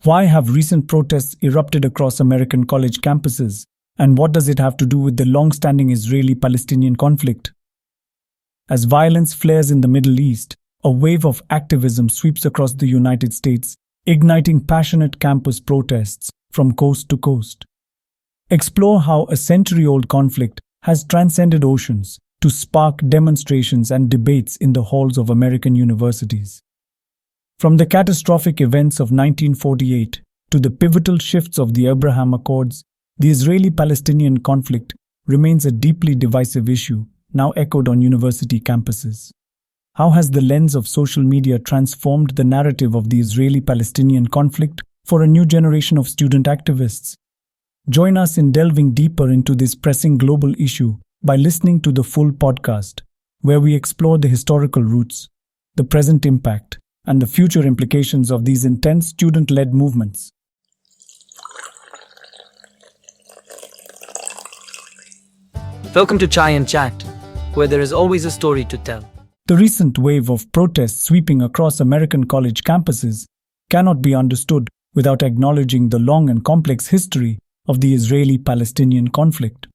Why have recent protests erupted across American college campuses, and what does it have to do with the long-standing Israeli-Palestinian conflict? As violence flares in the Middle East, a wave of activism sweeps across the United States, igniting passionate campus protests from coast to coast. Explore how a century-old conflict has transcended oceans to spark demonstrations and debates in the halls of American universities. From the catastrophic events of 1948 to the pivotal shifts of the Abraham Accords, the Israeli-Palestinian conflict remains a deeply divisive issue, now echoed on university campuses. How has the lens of social media transformed the narrative of the Israeli-Palestinian conflict for a new generation of student activists? Join us in delving deeper into this pressing global issue by listening to the full podcast, where we explore the historical roots, the present impact, and the future implications of these intense student-led movements. Welcome to Chai and Chat, where there is always a story to tell. The recent wave of protests sweeping across American college campuses cannot be understood without acknowledging the long and complex history of the Israeli-Palestinian conflict.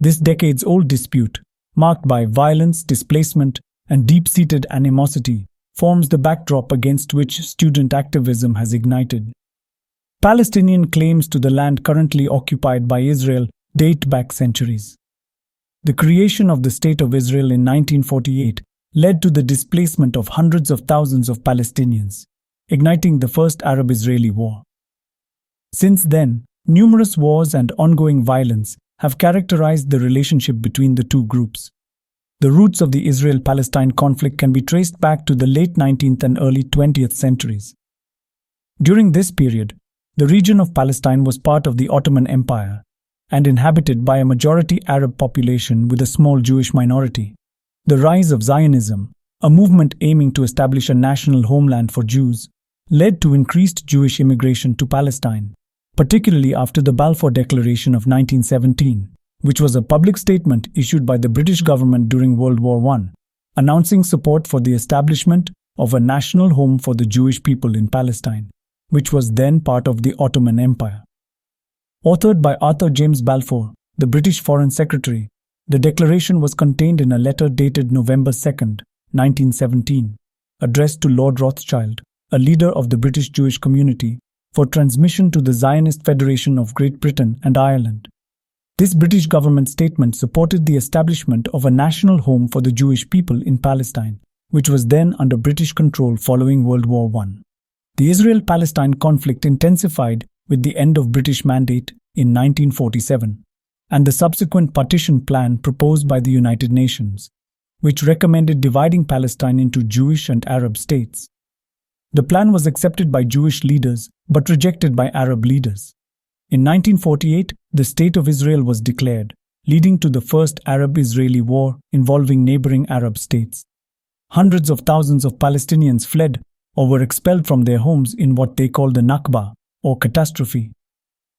This decades-old dispute, marked by violence, displacement, and deep-seated animosity, forms the backdrop against which student activism has ignited. Palestinian claims to the land currently occupied by Israel date back centuries. The creation of the State of Israel in 1948 led to the displacement of hundreds of thousands of Palestinians, igniting the First Arab-Israeli War. Since then, numerous wars and ongoing violence have characterized the relationship between the two groups. The roots of the Israel-Palestine conflict can be traced back to the late 19th and early 20th centuries. During this period, the region of Palestine was part of the Ottoman Empire and inhabited by a majority Arab population with a small Jewish minority. The rise of Zionism, a movement aiming to establish a national homeland for Jews, led to increased Jewish immigration to Palestine, particularly after the Balfour Declaration of 1917, which was a public statement issued by the British government during World War I, announcing support for the establishment of a national home for the Jewish people in Palestine, which was then part of the Ottoman Empire. Authored by Arthur James Balfour, the British Foreign Secretary, the declaration was contained in a letter dated November 2, 1917, addressed to Lord Rothschild, a leader of the British Jewish community, for transmission to the Zionist Federation of Great Britain and Ireland. This British government statement supported the establishment of a national home for the Jewish people in Palestine, which was then under British control following World War I. The Israel-Palestine conflict intensified with the end of British mandate in 1947 and the subsequent partition plan proposed by the United Nations, which recommended dividing Palestine into Jewish and Arab states. The plan was accepted by Jewish leaders but rejected by Arab leaders. In 1948, the State of Israel was declared, leading to the First Arab-Israeli War involving neighboring Arab states. Hundreds of thousands of Palestinians fled or were expelled from their homes in what they call the Nakba, or catastrophe.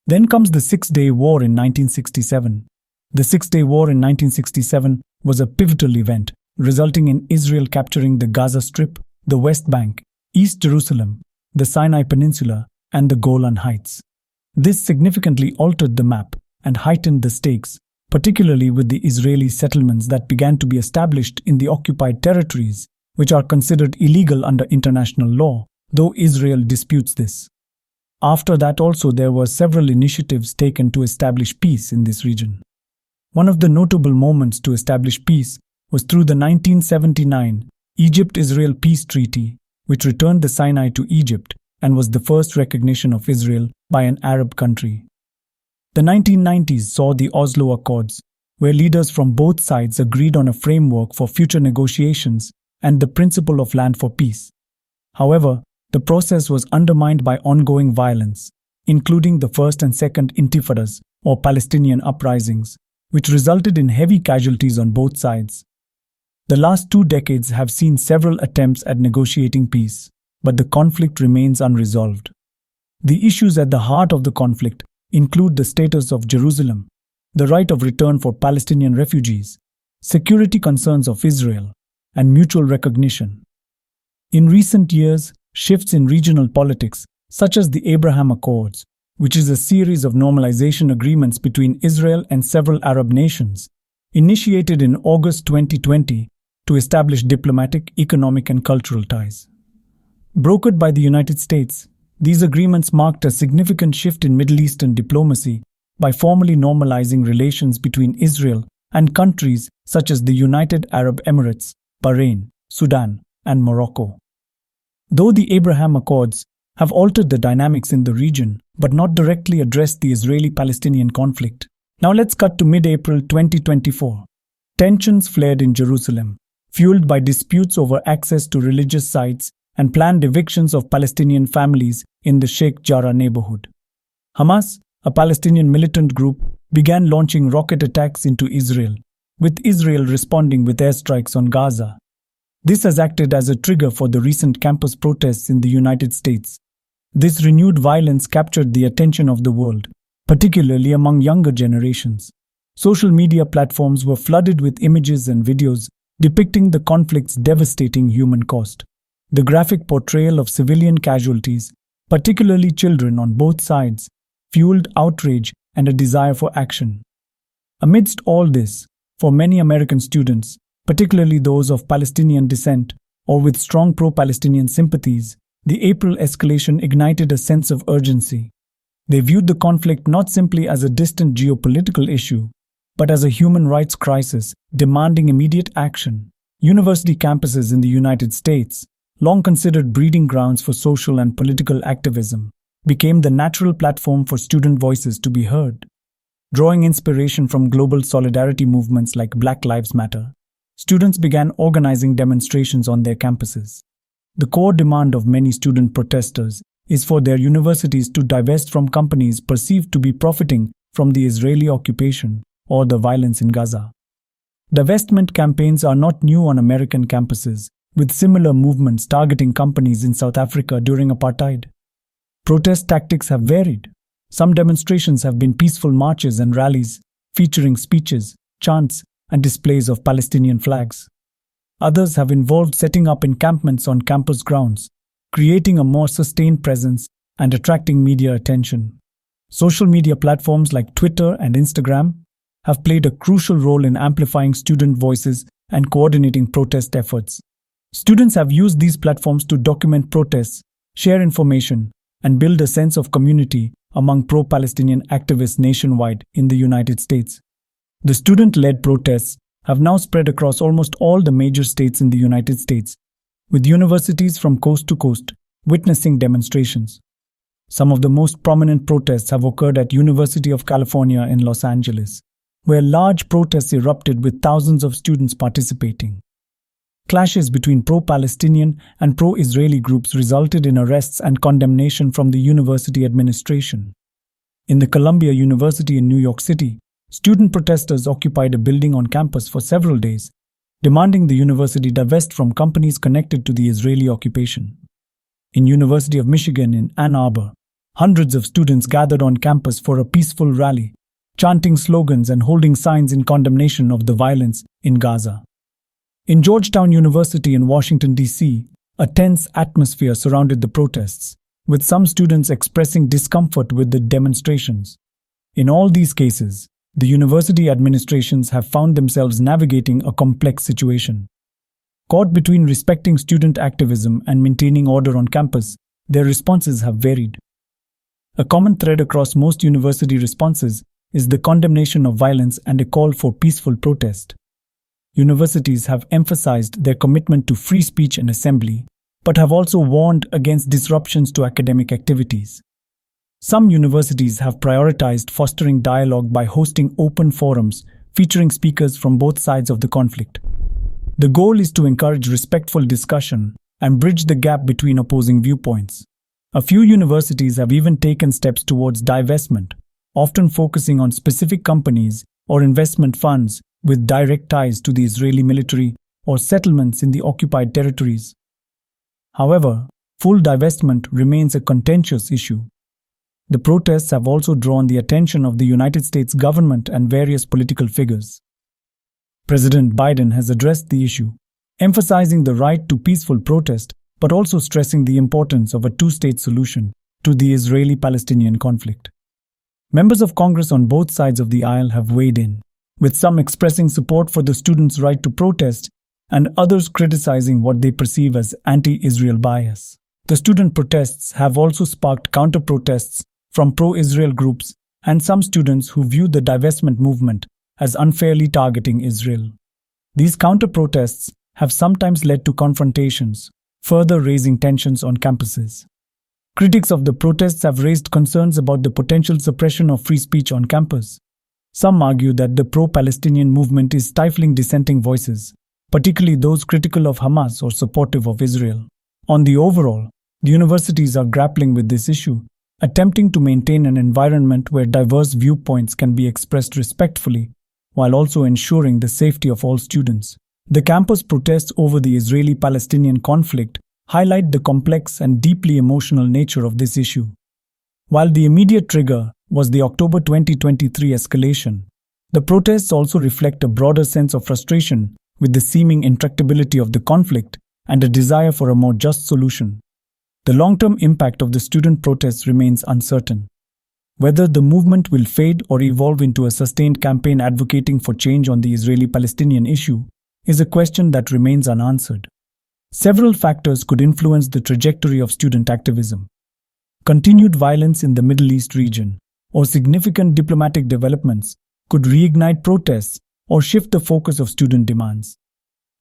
Then comes the Six-Day War in 1967. The Six-Day War in 1967 was a pivotal event, resulting in Israel capturing the Gaza Strip, the West Bank, East Jerusalem, the Sinai Peninsula, and the Golan Heights. This significantly altered the map and heightened the stakes, particularly with the Israeli settlements that began to be established in the occupied territories, which are considered illegal under international law, though Israel disputes this. After that also there were several initiatives taken to establish peace in this region. One of the notable moments to establish peace was through the 1979 Egypt-Israel Peace Treaty, which returned the Sinai to Egypt and was the first recognition of Israel by an Arab country. The 1990s saw the Oslo Accords, where leaders from both sides agreed on a framework for future negotiations and the principle of land for peace. However, the process was undermined by ongoing violence, including the First and Second Intifadas, or Palestinian uprisings, which resulted in heavy casualties on both sides. The last 2 decades have seen several attempts at negotiating peace, but the conflict remains unresolved. The issues at the heart of the conflict include the status of Jerusalem, the right of return for Palestinian refugees, security concerns of Israel, and mutual recognition. In recent years, shifts in regional politics, such as the Abraham Accords, which is a series of normalization agreements between Israel and several Arab nations, initiated in August 2020 to establish diplomatic, economic, and cultural ties. Brokered by the United States, these agreements marked a significant shift in Middle Eastern diplomacy by formally normalizing relations between Israel and countries such as the United Arab Emirates, Bahrain, Sudan, and Morocco. Though the Abraham Accords have altered the dynamics in the region but not directly addressed the Israeli-Palestinian conflict. Now let's cut to mid-April 2024. Tensions flared in Jerusalem, fueled by disputes over access to religious sites and planned evictions of Palestinian families in the Sheikh Jarrah neighborhood. Hamas, a Palestinian militant group, began launching rocket attacks into Israel, with Israel responding with airstrikes on Gaza. This has acted as a trigger for the recent campus protests in the United States. This renewed violence captured the attention of the world, particularly among younger generations. Social media platforms were flooded with images and videos depicting the conflict's devastating human cost. The graphic portrayal of civilian casualties, particularly children on both sides, fueled outrage and a desire for action. Amidst all this, for many American students, particularly those of Palestinian descent or with strong pro-Palestinian sympathies, the April escalation ignited a sense of urgency. They viewed the conflict not simply as a distant geopolitical issue, but as a human rights crisis demanding immediate action. University campuses in the United States, long considered breeding grounds for social and political activism, became the natural platform for student voices to be heard. Drawing inspiration from global solidarity movements like Black Lives Matter, students began organizing demonstrations on their campuses. The core demand of many student protesters is for their universities to divest from companies perceived to be profiting from the Israeli occupation or the violence in Gaza. Divestment campaigns are not new on American campuses, with similar movements targeting companies in South Africa during apartheid. Protest tactics have varied. Some demonstrations have been peaceful marches and rallies, featuring speeches, chants, and displays of Palestinian flags. Others have involved setting up encampments on campus grounds, creating a more sustained presence and attracting media attention. Social media platforms like Twitter and Instagram have played a crucial role in amplifying student voices and coordinating protest efforts. Students have used these platforms to document protests, share information, and build a sense of community among pro-Palestinian activists nationwide in the United States. The student-led protests have now spread across almost all the major states in the United States, with universities from coast to coast witnessing demonstrations. Some of the most prominent protests have occurred at University of California in Los Angeles, where large protests erupted with thousands of students participating. Clashes between pro-Palestinian and pro-Israeli groups resulted in arrests and condemnation from the university administration. In the Columbia University in New York City, student protesters occupied a building on campus for several days, demanding the university divest from companies connected to the Israeli occupation. In University of Michigan in Ann Arbor, hundreds of students gathered on campus for a peaceful rally, chanting slogans and holding signs in condemnation of the violence in Gaza. In Georgetown University in Washington, D.C., a tense atmosphere surrounded the protests, with some students expressing discomfort with the demonstrations. In all these cases, the university administrations have found themselves navigating a complex situation. Caught between respecting student activism and maintaining order on campus, their responses have varied. A common thread across most university responses is the condemnation of violence and a call for peaceful protest. Universities have emphasized their commitment to free speech and assembly, but have also warned against disruptions to academic activities. Some universities have prioritized fostering dialogue by hosting open forums featuring speakers from both sides of the conflict. The goal is to encourage respectful discussion and bridge the gap between opposing viewpoints. A few universities have even taken steps towards divestment, often focusing on specific companies or investment funds with direct ties to the Israeli military or settlements in the occupied territories. However, full divestment remains a contentious issue. The protests have also drawn the attention of the United States government and various political figures. President Biden has addressed the issue, emphasizing the right to peaceful protest, but also stressing the importance of a two-state solution to the Israeli-Palestinian conflict. Members of Congress on both sides of the aisle have weighed in, with some expressing support for the students' right to protest and others criticizing what they perceive as anti-Israel bias. The student protests have also sparked counter-protests from pro-Israel groups and some students who view the divestment movement as unfairly targeting Israel. These counter-protests have sometimes led to confrontations, further raising tensions on campuses. Critics of the protests have raised concerns about the potential suppression of free speech on campus. Some argue that the pro-Palestinian movement is stifling dissenting voices, particularly those critical of Hamas or supportive of Israel. On the overall, the universities are grappling with this issue, attempting to maintain an environment where diverse viewpoints can be expressed respectfully, while also ensuring the safety of all students. The campus protests over the Israeli-Palestinian conflict highlight the complex and deeply emotional nature of this issue. While the immediate trigger was the October 2023 escalation, the protests also reflect a broader sense of frustration with the seeming intractability of the conflict and a desire for a more just solution. The long-term impact of the student protests remains uncertain. Whether the movement will fade or evolve into a sustained campaign advocating for change on the Israeli-Palestinian issue is a question that remains unanswered. Several factors could influence the trajectory of student activism. Continued violence in the Middle East region or significant diplomatic developments could reignite protests or shift the focus of student demands.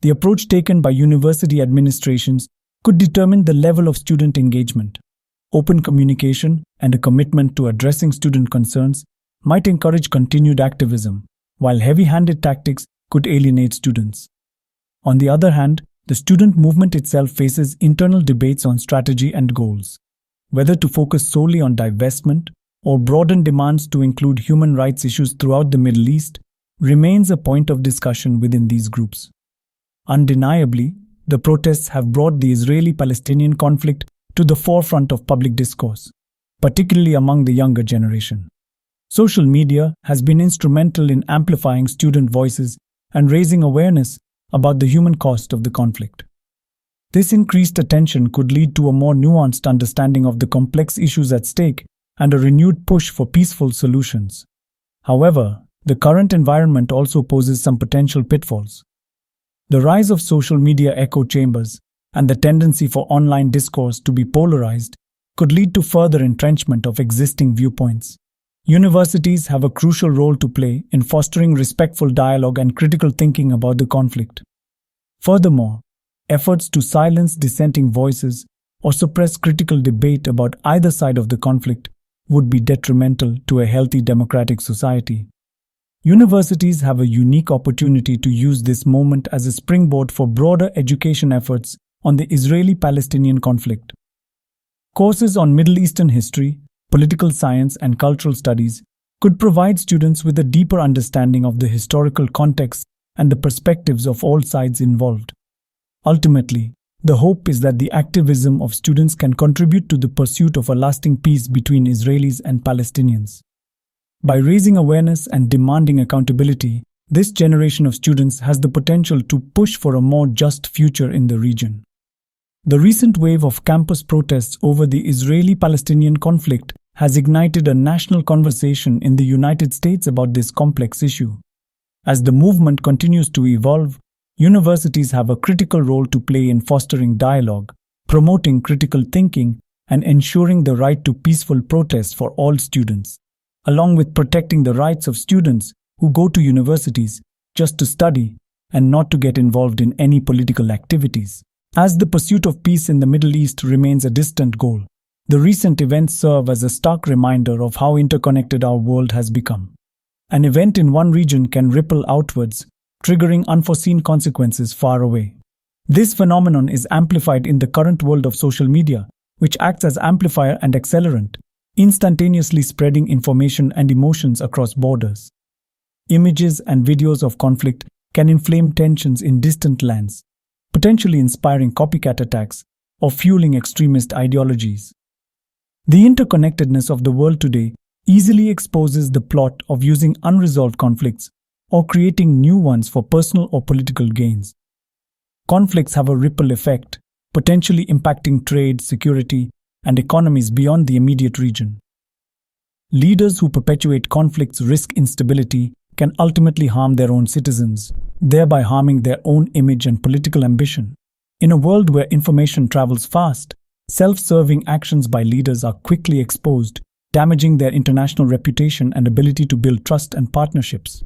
The approach taken by university administrations could determine the level of student engagement. Open communication and a commitment to addressing student concerns might encourage continued activism, while heavy-handed tactics could alienate students. On the other hand, the student movement itself faces internal debates on strategy and goals. Whether to focus solely on divestment or broaden demands to include human rights issues throughout the Middle East remains a point of discussion within these groups. Undeniably, the protests have brought the Israeli-Palestinian conflict to the forefront of public discourse, particularly among the younger generation. Social media has been instrumental in amplifying student voices and raising awareness about the human cost of the conflict. This increased attention could lead to a more nuanced understanding of the complex issues at stake and a renewed push for peaceful solutions. However, the current environment also poses some potential pitfalls. The rise of social media echo chambers and the tendency for online discourse to be polarized could lead to further entrenchment of existing viewpoints. Universities have a crucial role to play in fostering respectful dialogue and critical thinking about the conflict. Furthermore, efforts to silence dissenting voices or suppress critical debate about either side of the conflict would be detrimental to a healthy democratic society. Universities have a unique opportunity to use this moment as a springboard for broader education efforts on the Israeli-Palestinian conflict. Courses on Middle Eastern history, political science, and cultural studies could provide students with a deeper understanding of the historical context and the perspectives of all sides involved. Ultimately, the hope is that the activism of students can contribute to the pursuit of a lasting peace between Israelis and Palestinians. By raising awareness and demanding accountability, this generation of students has the potential to push for a more just future in the region. The recent wave of campus protests over the Israeli-Palestinian conflict has ignited a national conversation in the United States about this complex issue. As the movement continues to evolve, universities have a critical role to play in fostering dialogue, promoting critical thinking, and ensuring the right to peaceful protest for all students, along with protecting the rights of students who go to universities just to study and not to get involved in any political activities. As the pursuit of peace in the Middle East remains a distant goal, the recent events serve as a stark reminder of how interconnected our world has become. An event in one region can ripple outwards, triggering unforeseen consequences far away. This phenomenon is amplified in the current world of social media, which acts as amplifier and accelerant, instantaneously spreading information and emotions across borders. Images and videos of conflict can inflame tensions in distant lands, potentially inspiring copycat attacks or fueling extremist ideologies. The interconnectedness of the world today easily exposes the plot of using unresolved conflicts or creating new ones for personal or political gains. Conflicts have a ripple effect, potentially impacting trade, security, and economies beyond the immediate region. Leaders who perpetuate conflicts risk instability, can ultimately harm their own citizens, thereby harming their own image and political ambition. In a world where information travels fast, self-serving actions by leaders are quickly exposed, damaging their international reputation and ability to build trust and partnerships.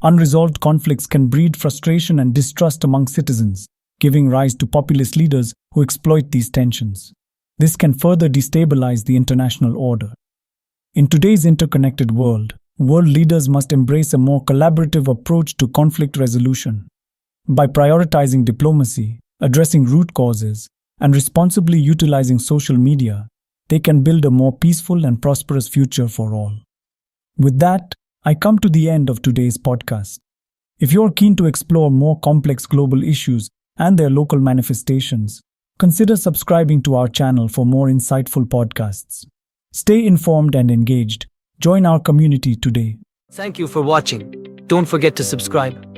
Unresolved conflicts can breed frustration and distrust among citizens, giving rise to populist leaders who exploit these tensions. This can further destabilize the international order. In today's interconnected world leaders must embrace a more collaborative approach to conflict resolution. By prioritizing diplomacy, addressing root causes, and responsibly utilizing social media, they can build a more peaceful and prosperous future for all. With that, I come to the end of today's podcast. If you're keen to explore more complex global issues and their local manifestations, consider subscribing to our channel for more insightful podcasts. Stay informed and engaged. Join our community today. Thank you for watching. Don't forget to subscribe.